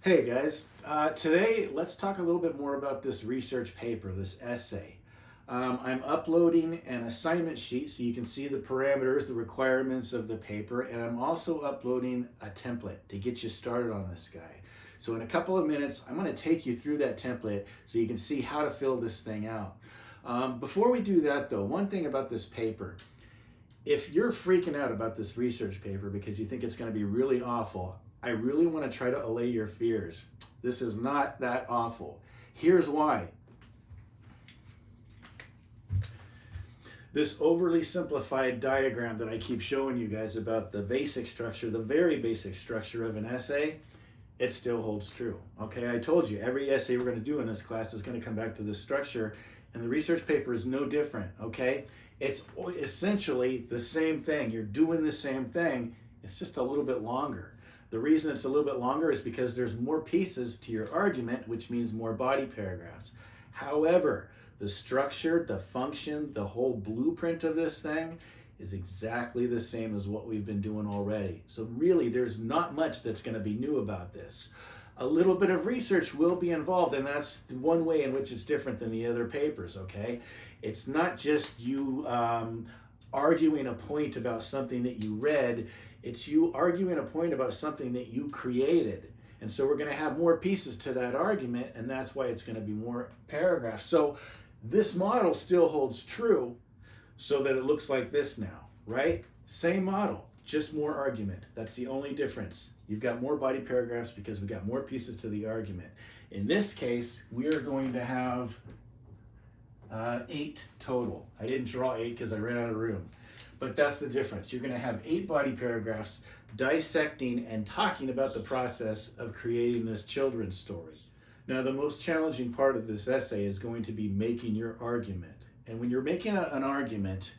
Hey guys, today let's talk a little bit more about this research paper, this essay. I'm uploading an assignment sheet so you can see the parameters, the requirements of the paper, and I'm also uploading a template to get you started on this guy. So in a couple of minutes, I'm going to take you through that template so you can see how to fill this thing out. Before we do that though, one thing about this paper, if you're freaking out about this research paper because you think it's going to be really awful, I really want to try to allay your fears. This is not that awful. Here's why. This overly simplified diagram that I keep showing you guys about the basic structure, the very basic structure of an essay, it still holds true. Okay, I told you every essay we're going to do in this class is going to come back to this structure, and the research paper is no different. Okay, it's essentially the same thing. You're doing the same thing, it's just a little bit longer. The reason it's a little bit longer is because there's more pieces to your argument, which means more body paragraphs. However, the structure, the function, the whole blueprint of this thing is exactly the same as what we've been doing already. So really, there's not much that's going to be new about this. A little bit of research will be involved, and that's one way in which it's different than the other papers, okay? It's not just you arguing a point about something that you read, it's you arguing a point about something that you created. And so we're going to have more pieces to that argument, and that's why it's going to be more paragraphs. So this model still holds true so that it looks like this now, right? Same model, just more argument. That's the only difference. You've got more body paragraphs because we got more pieces to the argument. In this case, we are going to have 8 total. I didn't draw 8 because I ran out of room. But that's the difference. You're going to have 8 body paragraphs dissecting and talking about the process of creating this children's story. Now, the most challenging part of this essay is going to be making your argument. And when you're making an argument,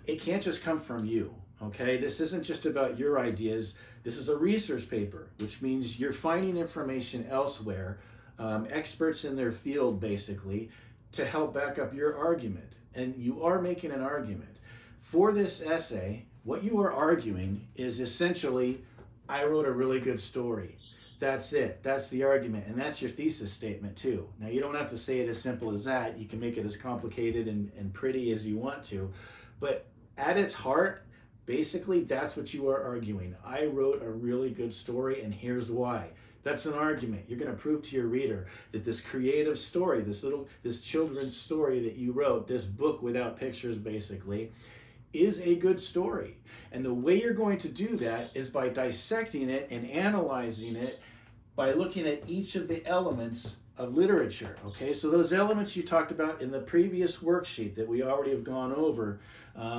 it can't just come from you, okay? This isn't just about your ideas. This is a research paper, which means you're finding information elsewhere, experts in their field, basically, to help back up your argument. And you are making an argument. For this essay, what you are arguing is essentially, I wrote a really good story. That's it. That's the argument. And that's your thesis statement too. Now, you don't have to say it as simple as that. You can make it as complicated and pretty as you want to. But at its heart, basically, that's what you are arguing. I wrote a really good story, and here's why. That's an argument. You're going to prove to your reader that this creative story, this children's story that you wrote, this book without pictures, basically, is a good story. And the way you're going to do that is by dissecting it and analyzing it by looking at each of the elements of literature. Okay, so those elements you talked about in the previous worksheet that we already have gone over,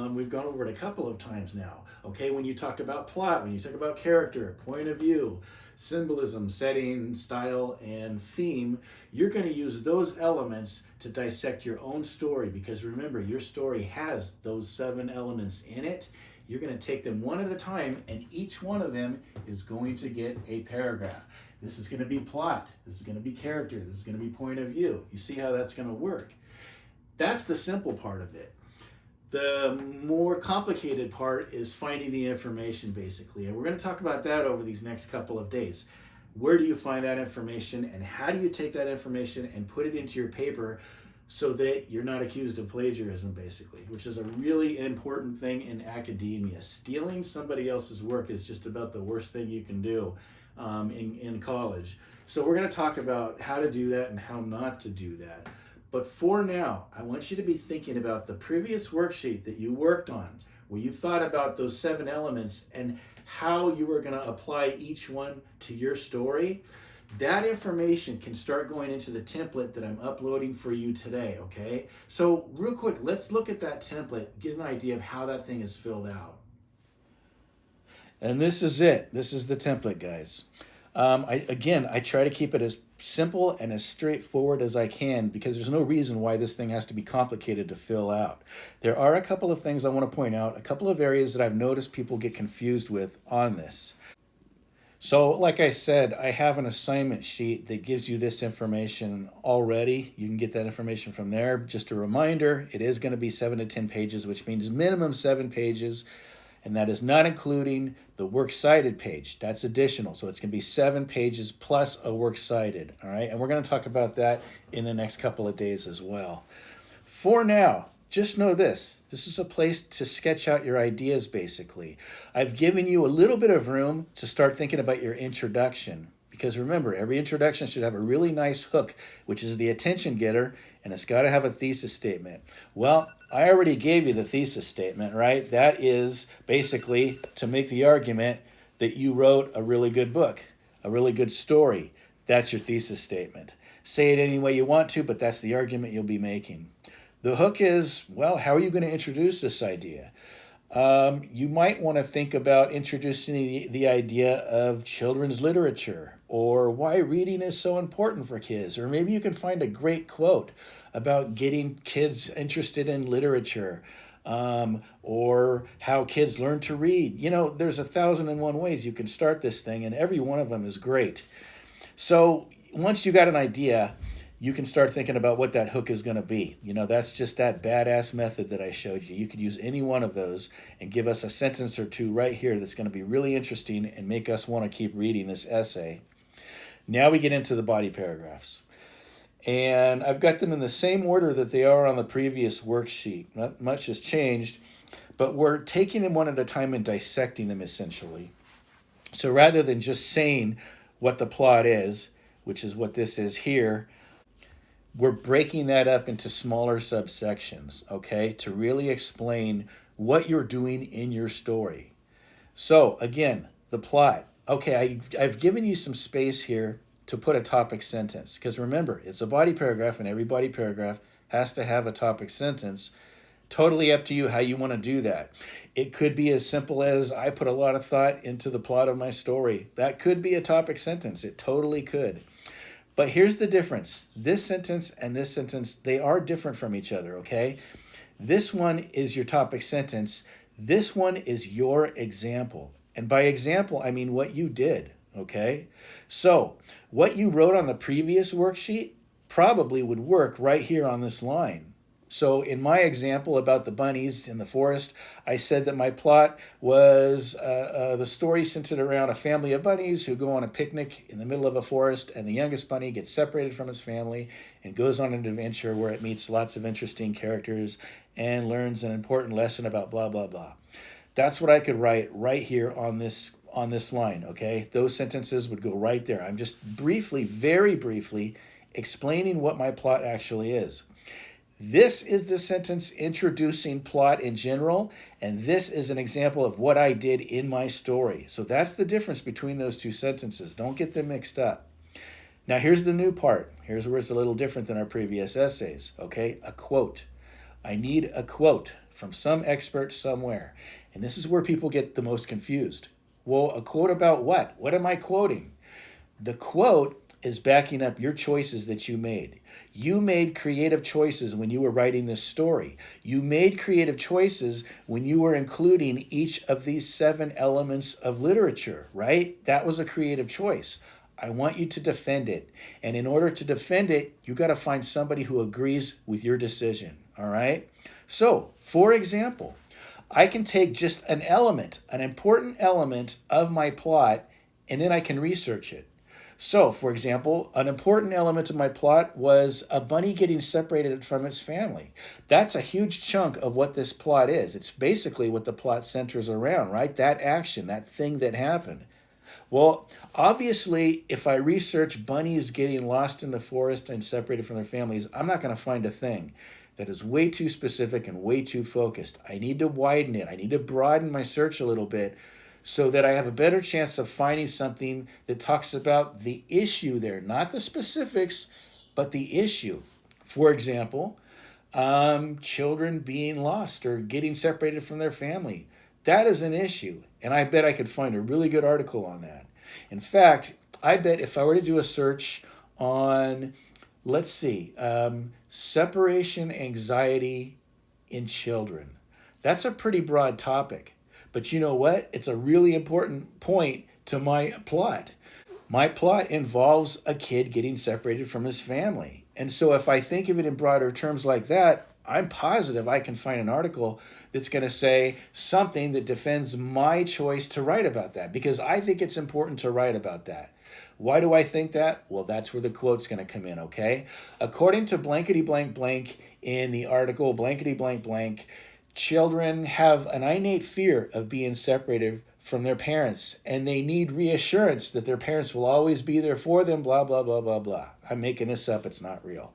we've gone over it a couple of times now. Okay, when you talk about plot, when you talk about character, point of view, symbolism, setting, style, and theme, you're going to use those elements to dissect your own story, because remember, your story has those 7 elements in it. You're going to take them one at a time, and each one of them is going to get a paragraph. This is going to be plot. This is going to be character. This is going to be point of view. You see how that's going to work? That's the simple part of it. The more complicated part is finding the information, basically. And we're going to talk about that over these next couple of days. Where do you find that information, and how do you take that information and put it into your paper so that you're not accused of plagiarism, basically, which is a really important thing in academia. Stealing somebody else's work is just about the worst thing you can do in college. So we're going to talk about how to do that and how not to do that. But for now, I want you to be thinking about the previous worksheet that you worked on, where you thought about those 7 elements and how you were going to apply each one to your story. That information can start going into the template that I'm uploading for you today, okay? So real quick, let's look at that template, get an idea of how that thing is filled out. And this is it. This is the template, guys. I try to keep it as simple and as straightforward as I can, because there's no reason why this thing has to be complicated to fill out. There are a couple of things I want to point out, a couple of areas that I've noticed people get confused with on this. So like I said, I have an assignment sheet that gives you this information already. You can get that information from there. Just a reminder, it is going to be 7 to 10 pages, which means minimum 7 pages. And that is not including the works cited page. That's additional. So it's going to be 7 pages plus a works cited. All right. And we're going to talk about that in the next couple of days as well. For now, just know this. This is a place to sketch out your ideas, basically. I've given you a little bit of room to start thinking about your introduction. Because remember, every introduction should have a really nice hook, which is the attention getter, and it's got to have a thesis statement. Well, I already gave you the thesis statement, right? That is basically to make the argument that you wrote a really good book, a really good story. That's your thesis statement. Say it any way you want to, but that's the argument you'll be making. The hook is, well, how are you going to introduce this idea? You might want to think about introducing the idea of children's literature, or why reading is so important for kids. Or maybe you can find a great quote about getting kids interested in literature, or how kids learn to read. You know, there's 1,001 ways you can start this thing, and every one of them is great. So once you got an idea, you can start thinking about what that hook is going to be. You know, that's just that badass method that I showed you. You could use any one of those and give us a sentence or two right here that's going to be really interesting and make us want to keep reading this essay. Now we get into the body paragraphs. And I've got them in the same order that they are on the previous worksheet. Not much has changed, but we're taking them one at a time and dissecting them essentially. So rather than just saying what the plot is, which is what this is here, we're breaking that up into smaller subsections, okay, to really explain what you're doing in your story. So again, the plot. Okay, I've given you some space here to put a topic sentence, because remember, it's a body paragraph, and every body paragraph has to have a topic sentence. Totally up to you how you want to do that. It could be as simple as, I put a lot of thought into the plot of my story. That could be a topic sentence. It totally could. But here's the difference. This sentence and this sentence, they are different from each other, okay? This one is your topic sentence. This one is your example. And by example, I mean what you did, okay? So what you wrote on the previous worksheet probably would work right here on this line. So in my example about the bunnies in the forest, I said that my plot was the story centered around a family of bunnies who go on a picnic in the middle of a forest, and the youngest bunny gets separated from his family and goes on an adventure where it meets lots of interesting characters and learns an important lesson about blah, blah, blah. That's what I could write right here on this line, okay? Those sentences would go right there. I'm just briefly, very briefly, explaining what my plot actually is. This is the sentence introducing plot in general, and this is an example of what I did in my story. So that's the difference between those two sentences. Don't get them mixed up. Now here's the new part. Here's where it's a little different than our previous essays, okay? A quote. I need a quote from some expert somewhere. And this is where people get the most confused. Well, a quote about what? What am I quoting? The quote is backing up your choices that you made. You made creative choices when you were writing this story. You made creative choices when you were including each of these 7 elements of literature, right? That was a creative choice. I want you to defend it. And in order to defend it, you got to find somebody who agrees with your decision, all right? So, for example, I can take just an element, an important element of my plot, and then I can research it. So, for example, an important element of my plot was a bunny getting separated from its family. That's a huge chunk of what this plot is. It's basically what the plot centers around, right? That action, that thing that happened. Well, obviously, if I research bunnies getting lost in the forest and separated from their families, I'm not going to find a thing. That is way too specific and way too focused. I need to widen it. I need to broaden my search a little bit so that I have a better chance of finding something that talks about the issue there, not the specifics, but the issue. For example, children being lost or getting separated from their family. That is an issue, and I bet I could find a really good article on that. In fact, I bet if I were to do a search on, let's see, separation anxiety in children, that's a pretty broad topic. But you know what? It's a really important point to my plot. My plot involves a kid getting separated from his family. And so if I think of it in broader terms like that, I'm positive I can find an article that's going to say something that defends my choice to write about that, because I think it's important to write about that. Why do I think that? Well, that's where the quote's going to come in, okay? According to blankety blank blank in the article, blankety blank blank, children have an innate fear of being separated from their parents, and they need reassurance that their parents will always be there for them, blah, blah, blah, blah, blah. I'm making this up. It's not real.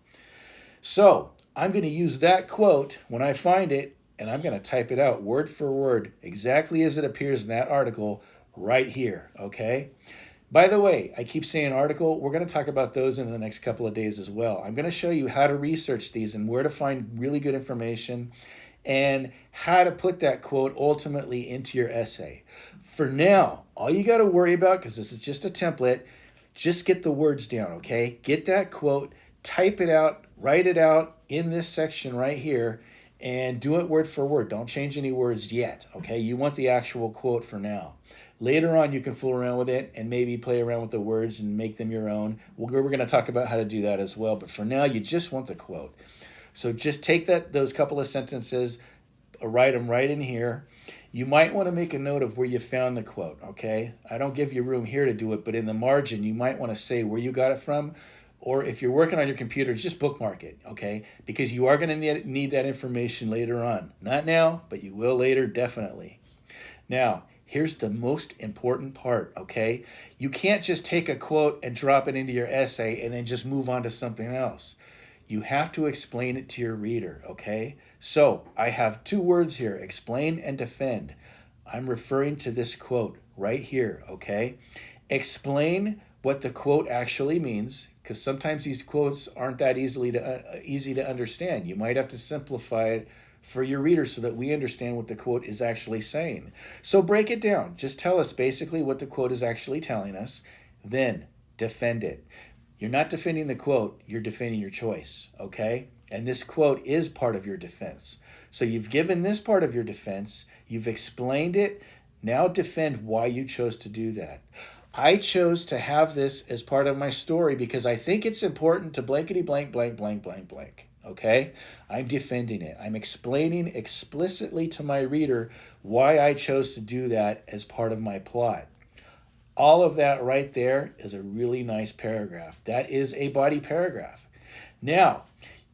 So I'm going to use that quote when I find it, and I'm going to type it out word for word, exactly as it appears in that article right here, okay? By the way, I keep saying article. We're going to talk about those in the next couple of days as well. I'm going to show you how to research these and where to find really good information and how to put that quote ultimately into your essay. For now, all you got to worry about, because this is just a template, just get the words down, okay? Get that quote, type it out, write it out in this section right here, and do it word for word. Don't change any words yet, okay? You want the actual quote for now. Later on, you can fool around with it and maybe play around with the words and make them your own. We're going to talk about how to do that as well, but for now, you just want the quote. So just take those couple of sentences, write them right in here. You might want to make a note of where you found the quote, okay? I don't give you room here to do it, but in the margin, you might want to say where you got it from, or if you're working on your computer, just bookmark it, okay? Because you are going to need that information later on. Not now, but you will later, definitely. Now, here's the most important part, okay? You can't just take a quote and drop it into your essay and then just move on to something else. You have to explain it to your reader, okay? So I have two words here, explain and defend. I'm referring to this quote right here, okay? Explain what the quote actually means, because sometimes these quotes aren't that easy to understand. You might have to simplify it for your reader so that we understand what the quote is actually saying. So break it down. Just tell us basically what the quote is actually telling us, then defend it. You're not defending the quote, you're defending your choice, okay? And this quote is part of your defense. So you've given this part of your defense, you've explained it, now defend why you chose to do that. I chose to have this as part of my story because I think it's important to blankety blank, blank, blank, blank, blank, okay? I'm defending it. I'm explaining explicitly to my reader why I chose to do that as part of my plot. All of that right there is a really nice paragraph. That is a body paragraph. Now,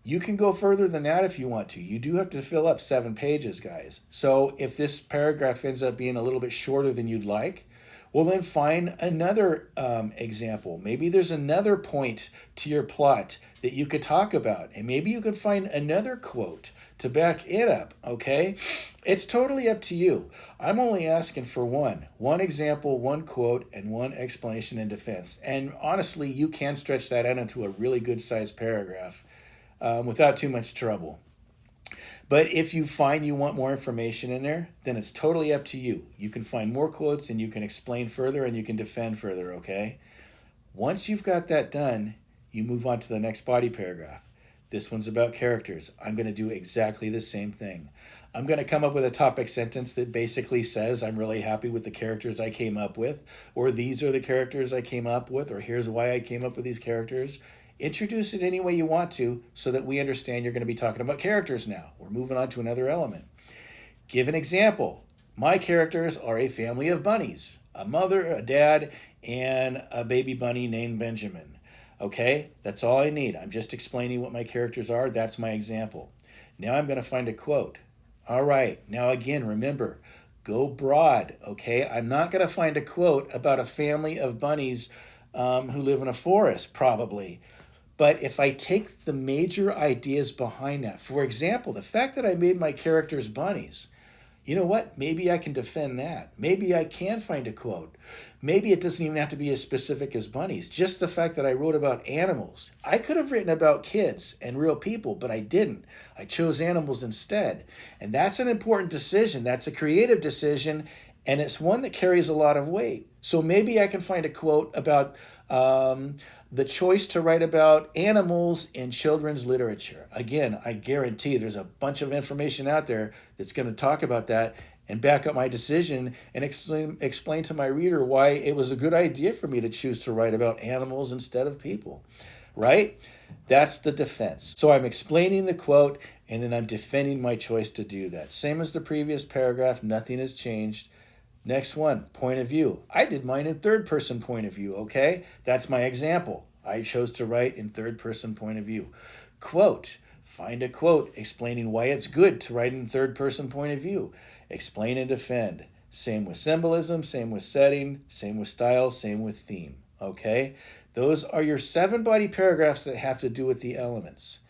you can go further than that if you want to. You do have to fill up 7 pages, guys. So if this paragraph ends up being a little bit shorter than you'd like, well, then find another example. Maybe there's another point to your plot that you could talk about. And maybe you could find another quote to back it up, okay? It's totally up to you. I'm only asking for one example, one quote, and one explanation in defense. And honestly, you can stretch that out into a really good-sized paragraph without too much trouble. But if you find you want more information in there, then it's totally up to you. You can find more quotes and you can explain further and you can defend further, okay? Once you've got that done, you move on to the next body paragraph. This one's about characters. I'm going to do exactly the same thing. I'm going to come up with a topic sentence that basically says I'm really happy with the characters I came up with, or these are the characters I came up with, or here's why I came up with these characters. Introduce it any way you want to so that we understand you're going to be talking about characters now. We're moving on to another element. Give an example. My characters are a family of bunnies, a mother, a dad, and a baby bunny named Benjamin. Okay, that's all I need. I'm just explaining what my characters are. That's my example. Now I'm going to find a quote. All right, now again, remember, go broad, okay? I'm not going to find a quote about a family of bunnies who live in a forest, probably. But if I take the major ideas behind that, for example, the fact that I made my characters bunnies, you know what? Maybe I can defend that. Maybe I can find a quote. Maybe it doesn't even have to be as specific as bunnies. Just the fact that I wrote about animals. I could have written about kids and real people, but I didn't. I chose animals instead. And that's an important decision. That's a creative decision, and it's one that carries a lot of weight. So maybe I can find a quote about the choice to write about animals in children's literature. Again, I guarantee there's a bunch of information out there that's going to talk about that and back up my decision and explain to my reader why it was a good idea for me to choose to write about animals instead of people, right? That's the defense. So I'm explaining the quote and then I'm defending my choice to do that. Same as the previous paragraph, nothing has changed. Next one, point of view. I did mine in third person point of view, okay? That's my example. I chose to write in third person point of view. Quote, find a quote explaining why it's good to write in third person point of view. Explain and defend. Same with symbolism, same with setting, same with style, same with theme, okay? Those are your 7 body paragraphs that have to do with the elements.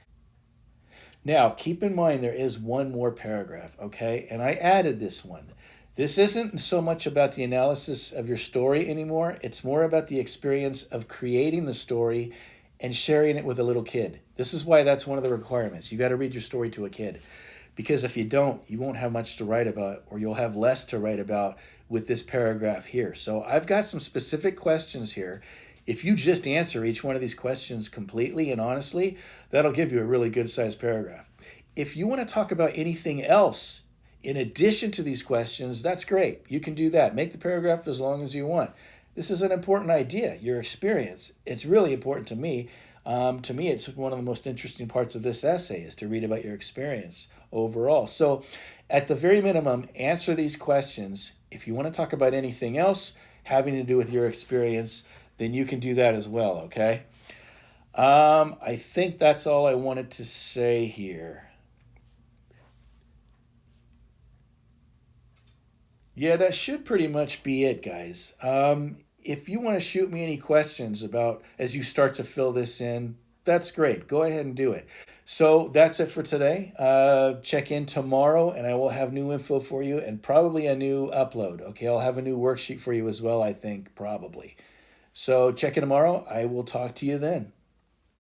Now, keep in mind there is one more paragraph, okay? And I added this one. This isn't so much about the analysis of your story anymore. It's more about the experience of creating the story and sharing it with a little kid. This is why that's one of the requirements. You got to read your story to a kid. Because if you don't, you won't have much to write about, or you'll have less to write about with this paragraph here. So I've got some specific questions here. If you just answer each one of these questions completely and honestly, that'll give you a really good sized paragraph. If you want to talk about anything else in addition to these questions, that's great. You can do that. Make the paragraph as long as you want. This is an important idea, your experience. It's really important to me. To me, it's one of the most interesting parts of this essay is to read about your experience overall. So at the very minimum, answer these questions. If you want to talk about anything else having to do with your experience, then you can do that as well, okay? I think that's all I wanted to say here. Yeah, that should pretty much be it, guys. If you want to shoot me any questions about as you start to fill this in, that's great. Go ahead and do it. So that's it for today. Check in tomorrow and I will have new info for you and probably a new upload. Okay, I'll have a new worksheet for you as well, I think, probably. So check in tomorrow. I will talk to you then.